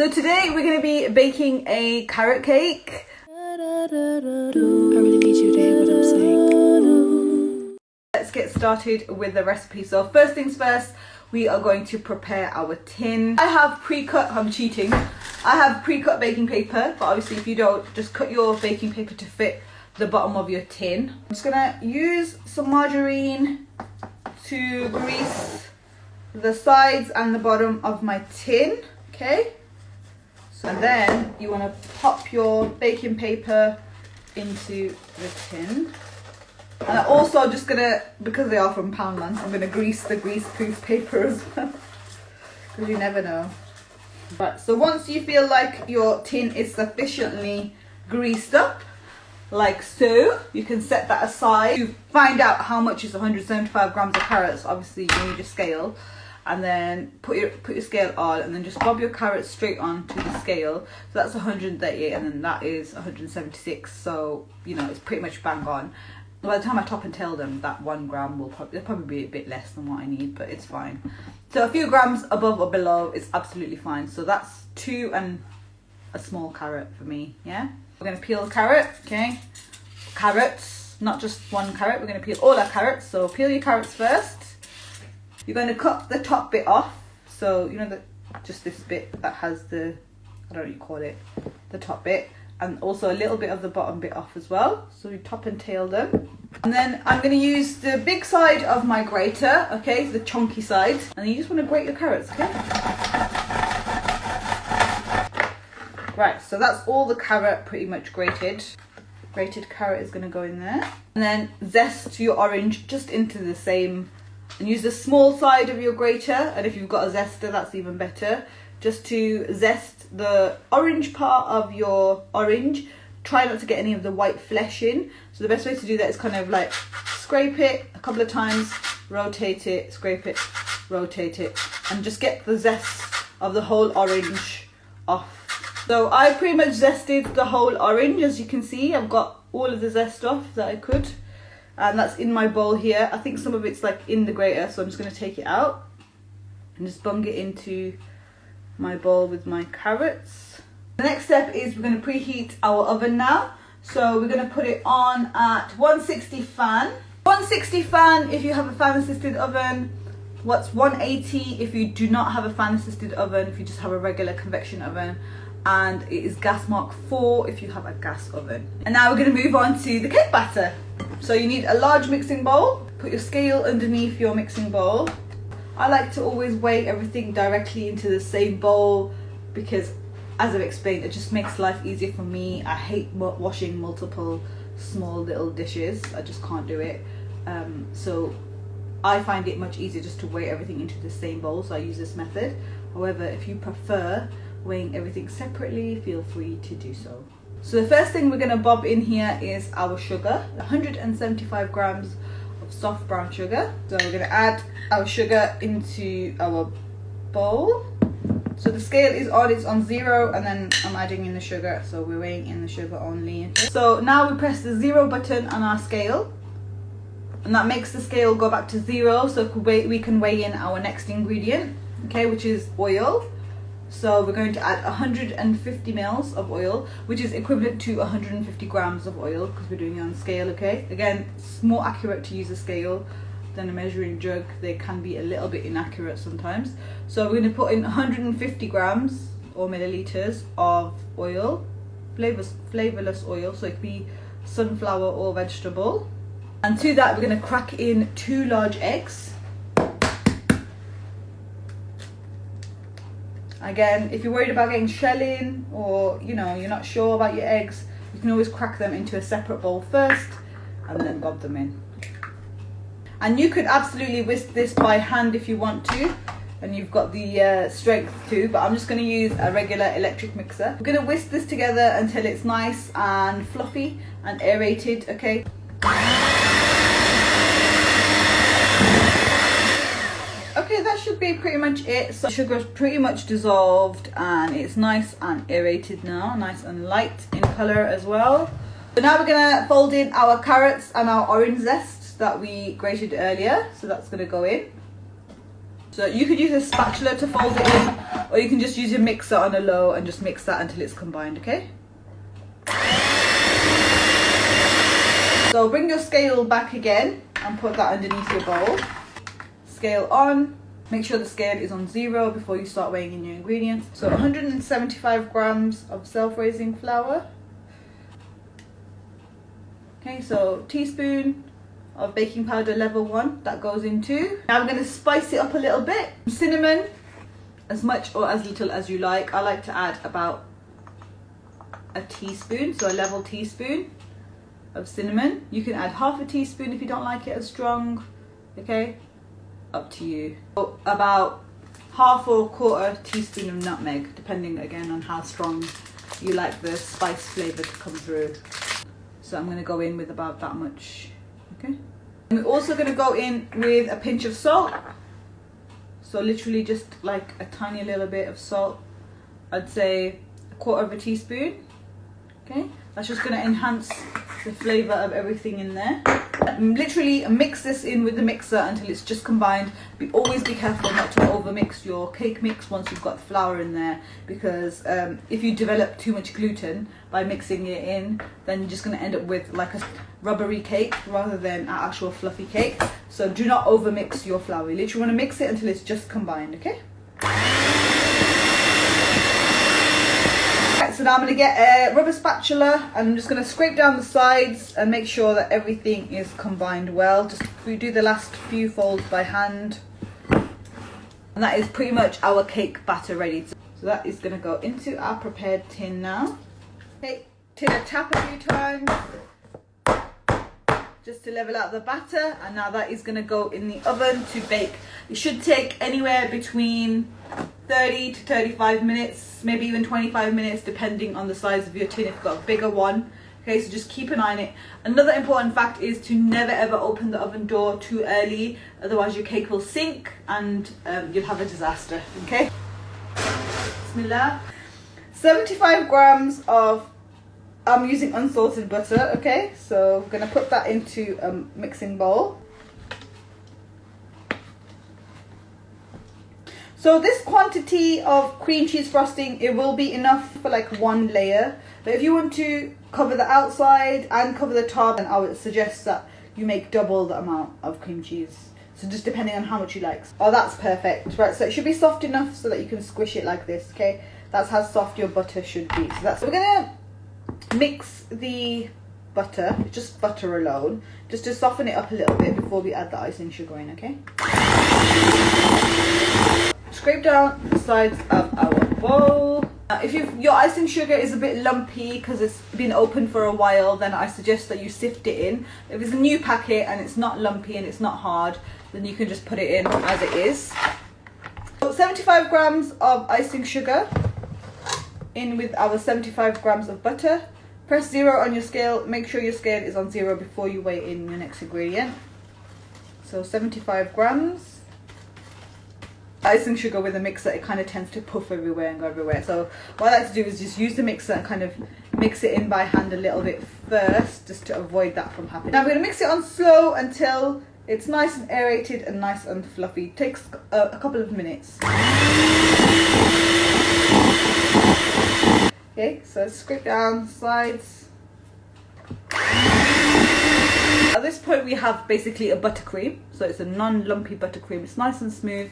So today we're going to be baking a carrot cake. I really need you to hear what I'm saying. Let's get started with the recipe. So first things first, we are going to prepare our tin. I have pre-cut, I'm cheating. I have pre-cut baking paper, but obviously if you don't, just cut your baking paper to fit the bottom of your tin. I'm just gonna use some margarine to grease the sides and the bottom of my tin, okay? And then you want to pop your baking paper into the tin. And I'm also just gonna, because they are from Poundland, I'm gonna grease the grease-proof paper as well, because you never know. Right, so once you feel like your tin is sufficiently greased up, like so, you can set that aside. To find out how much is 175 grams of carrots, obviously you need a scale. And then put your scale on, and then just bob your carrots straight on to the scale. So that's 138, and then that is 176. So you know it's pretty much bang on. By the time I top and tail them, that 1 gram will probably be a bit less than what I need, but it's fine. So a few grams above or below is absolutely fine. So that's 2 and a small carrot for me. Yeah, we're gonna peel the carrot. Okay, carrots, not just one carrot. We're gonna peel all our carrots. So peel your carrots first. You're going to cut the top bit off, so you know just this bit that has the, I don't know what you call it, the top bit, and also a little bit of the bottom bit off as well. So you top and tail them, and then I'm going to use the big side of my grater, okay, the chunky side, and you just want to grate your carrots, okay? Right, so that's all the carrot pretty much grated. Grated carrot is going to go in there, and then zest your orange just into the same. And use the small side of your grater, and if you've got a zester, that's even better, just to zest the orange part of your orange. Try not to get any of the white flesh in. So the best way to do that is kind of like scrape it a couple of times, rotate it, scrape it, rotate it, and just get the zest of the whole orange off. So I pretty much zested the whole orange. As you can see, I've got all of the zest off that I could. And that's in my bowl here. I think some of it's like in the grater, so I'm just going to take it out and just bung it into my bowl with my carrots. The next step is we're going to preheat our oven now. So we're going to put it on at 160 fan. 160 fan if you have a fan assisted oven. What's 180 if you do not have a fan assisted oven, if you just have a regular convection oven. And it is gas mark 4 if you have a gas oven. And now we're going to move on to the cake batter. So you need a large mixing bowl. Put your scale underneath your mixing bowl. I like to always weigh everything directly into the same bowl because, as I've explained, it just makes life easier for me. I hate washing multiple small little dishes. I just can't do it. So I find it much easier just to weigh everything into the same bowl, so I use this method. However, if you prefer weighing everything separately, feel free to do so. So the first thing we're going to bob in here is our sugar, 175 grams of soft brown sugar. So we're going to add our sugar into our bowl. So the scale is on, it's on 0, and then I'm adding in the sugar, so we're weighing in the sugar only. So now we press the 0 button on our scale, and that makes the scale go back to 0, so we can weigh in our next ingredient, okay, which is oil. So we're going to add 150 mils of oil, which is equivalent to 150 grams of oil because we're doing it on scale, okay? Again, it's more accurate to use a scale than a measuring jug. They can be a little bit inaccurate sometimes. So we're going to put in 150 grams or milliliters of oil, flavorless oil, so it could be sunflower or vegetable. And to that, we're going to crack in 2 large eggs. Again, if you're worried about getting shelling or you know you're not sure about your eggs, you can always crack them into a separate bowl first and then bob them in. And you could absolutely whisk this by hand if you want to, and you've got the strength to, but I'm just going to use a regular electric mixer. We're going to whisk this together until it's nice and fluffy and aerated, okay? Okay, that should be pretty much it. So sugar's pretty much dissolved and it's nice and aerated now, nice and light in colour as well. So now we're gonna fold in our carrots and our orange zest that we grated earlier. So that's gonna go in. So you could use a spatula to fold it in, or you can just use your mixer on a low and just mix that until it's combined, okay? So bring your scale back again and put that underneath your bowl. Scale on. Make sure the scale is on 0 before you start weighing in your ingredients. So 175 grams of self-raising flour. Okay, so teaspoon of baking powder level 1, that goes into. Now I'm going to spice it up a little bit. Cinnamon, as much or as little as you like. I like to add about a teaspoon, so a level teaspoon of cinnamon. You can add half a teaspoon if you don't like it as strong, okay? Up to you. So about half or quarter teaspoon of nutmeg, depending again on how strong you like the spice flavour to come through. So I'm going to go in with about that much, okay? And we're also going to go in with a pinch of salt. So literally just like a tiny little bit of salt. I'd say a quarter of a teaspoon, okay? That's just going to enhance the flavour of everything in there. Literally mix this in with the mixer until it's just combined. Always be careful not to over mix your cake mix once you've got flour in there, because if you develop too much gluten by mixing it in, then you're just going to end up with like a rubbery cake rather than an actual fluffy cake. So do not over mix your flour. You literally want to mix it until it's just combined, okay? So now I'm going to get a rubber spatula and I'm just going to scrape down the sides and make sure that everything is combined well. Just we do the last few folds by hand. And that is pretty much our cake batter ready. So that is going to go into our prepared tin now. Okay, tin a tap a few times just to level out the batter, and now that is going to go in the oven to bake. It should take anywhere between 30 to 35 minutes, maybe even 25 minutes depending on the size of your tin if you've got a bigger one. Okay, so just keep an eye on it. Another important fact is to never ever open the oven door too early, otherwise your cake will sink and you'll have a disaster, okay? Bismillah. 75 grams of, I'm using unsalted butter, okay? So I'm gonna put that into a mixing bowl. So this quantity of cream cheese frosting, it will be enough for like one layer. But if you want to cover the outside and cover the top, then I would suggest that you make double the amount of cream cheese. So just depending on how much you like. Oh, that's perfect. Right, so it should be soft enough so that you can squish it like this, okay? That's how soft your butter should be. So that's, we're gonna mix the butter, just butter alone, just to soften it up a little bit before we add the icing sugar in, okay? Scrape down the sides of our bowl. If your icing sugar is a bit lumpy because it's been open for a while, then I suggest that you sift it in. If it's a new packet and it's not lumpy and it's not hard, then you can just put it in as it is. So 75 grams of icing sugar in with our 75 grams of butter. Press 0 on your scale. Make sure your scale is on 0 before you weigh in your next ingredient. So 75 grams. Icing sugar with a mixer, it kind of tends to puff everywhere and go everywhere. So what I like to do is just use the mixer and kind of mix it in by hand a little bit first, just to avoid that from happening. Now I'm going to mix it on slow until it's nice and aerated and nice and fluffy. It takes a couple of minutes. Okay, so scrape down the sides. At this point we have basically a buttercream, so it's a non-lumpy buttercream. It's nice and smooth.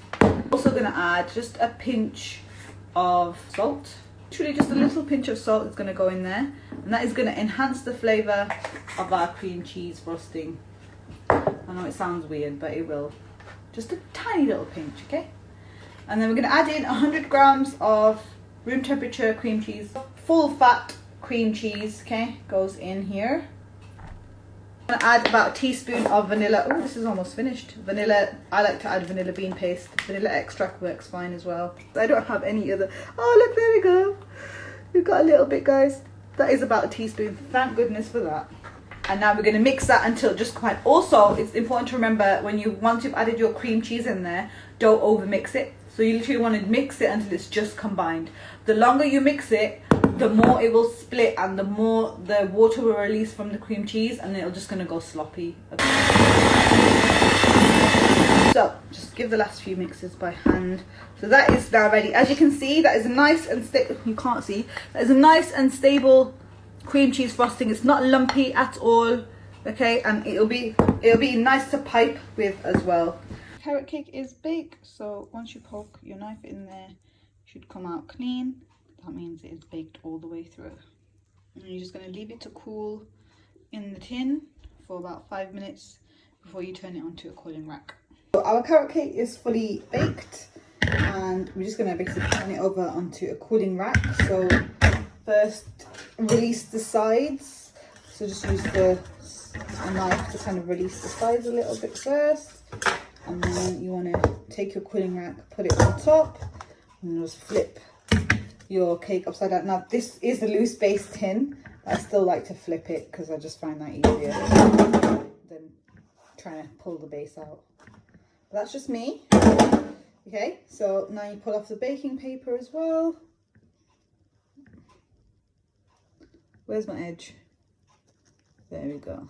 Also going to add just a pinch of salt. Literally just a little pinch of salt is going to go in there, and that is going to enhance the flavour of our cream cheese frosting. I know it sounds weird, but it will. Just a tiny little pinch, okay? And then we're going to add in 100 grams of room temperature cream cheese. Full fat cream cheese, okay, goes in here. I'm going to add about a teaspoon of vanilla. Oh, this is almost finished. Vanilla, I like to add vanilla bean paste. Vanilla extract works fine as well. I don't have any other. Oh, look, there we go. We've got a little bit, guys. That is about a teaspoon. Thank goodness for that. And now we're going to mix that until just quite. Also, it's important to remember once you've added your cream cheese in there, don't over mix it. So you literally want to mix it until it's just combined. The longer you mix it, the more it will split and the more the water will release from the cream cheese, and it'll just going to go sloppy. So up, just give the last few mixes by hand. So that is now ready. As you can see, that is a nice and stable, you can't see, that is a nice and stable cream cheese frosting. It's not lumpy at all, okay, and it'll be nice to pipe with as well. Carrot cake is baked, so once you poke your knife in there, it should come out clean. That means it is baked all the way through. And you're just going to leave it to cool in the tin for about 5 minutes before you turn it onto a cooling rack. So our carrot cake is fully baked, and we're just going to basically turn it over onto a cooling rack. So first release the sides, so just use a knife to kind of release the sides a little bit first, and then you want to take your cooling rack, put it on top, and just flip your cake upside down. Now this is a loose base tin, but I still like to flip it because I just find that easier than trying to pull the base out. But that's just me. Okay, so now you pull off the baking paper as well. Where's my edge? There we go.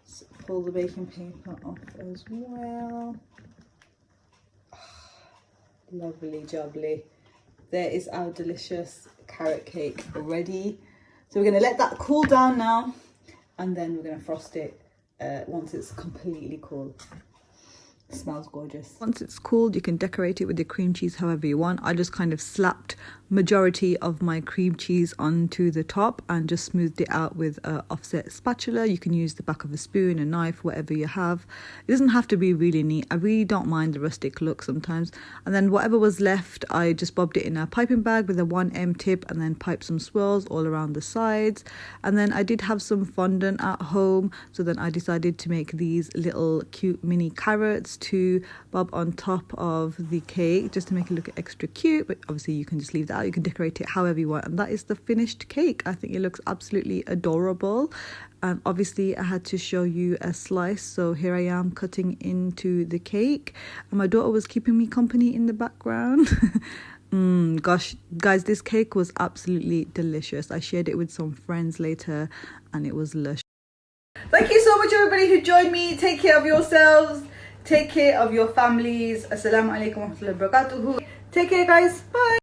So pull the baking paper off as well. Oh, lovely jubbly. There is our delicious carrot cake ready. So we're going to let that cool down now, and then we're going to frost it once it's completely cool. It smells gorgeous. Once it's cooled, you can decorate it with the cream cheese however you want. I just kind of slapped majority of my cream cheese onto the top and just smoothed it out with an offset spatula. You can use the back of a spoon, a knife, whatever you have. It doesn't have to be really neat. I really don't mind the rustic look sometimes. And then whatever was left, I just bobbed it in a piping bag with a 1M tip and then piped some swirls all around the sides. And then I did have some fondant at home, so then I decided to make these little cute mini carrots to bob on top of the cake just to make it look extra cute. But obviously you can just leave that out. You can decorate it however you want, and that is the finished cake. I think it looks absolutely adorable. And obviously I had to show you a slice, so here I am cutting into the cake, and my daughter was keeping me company in the background. Gosh guys, this cake was absolutely delicious. I shared it with some friends later and it was lush. Thank you so much everybody who joined me. Take care of yourselves, take care of your families. Assalamu alaikum wa rahmatullahi wa barakatuhu. Take care guys, bye.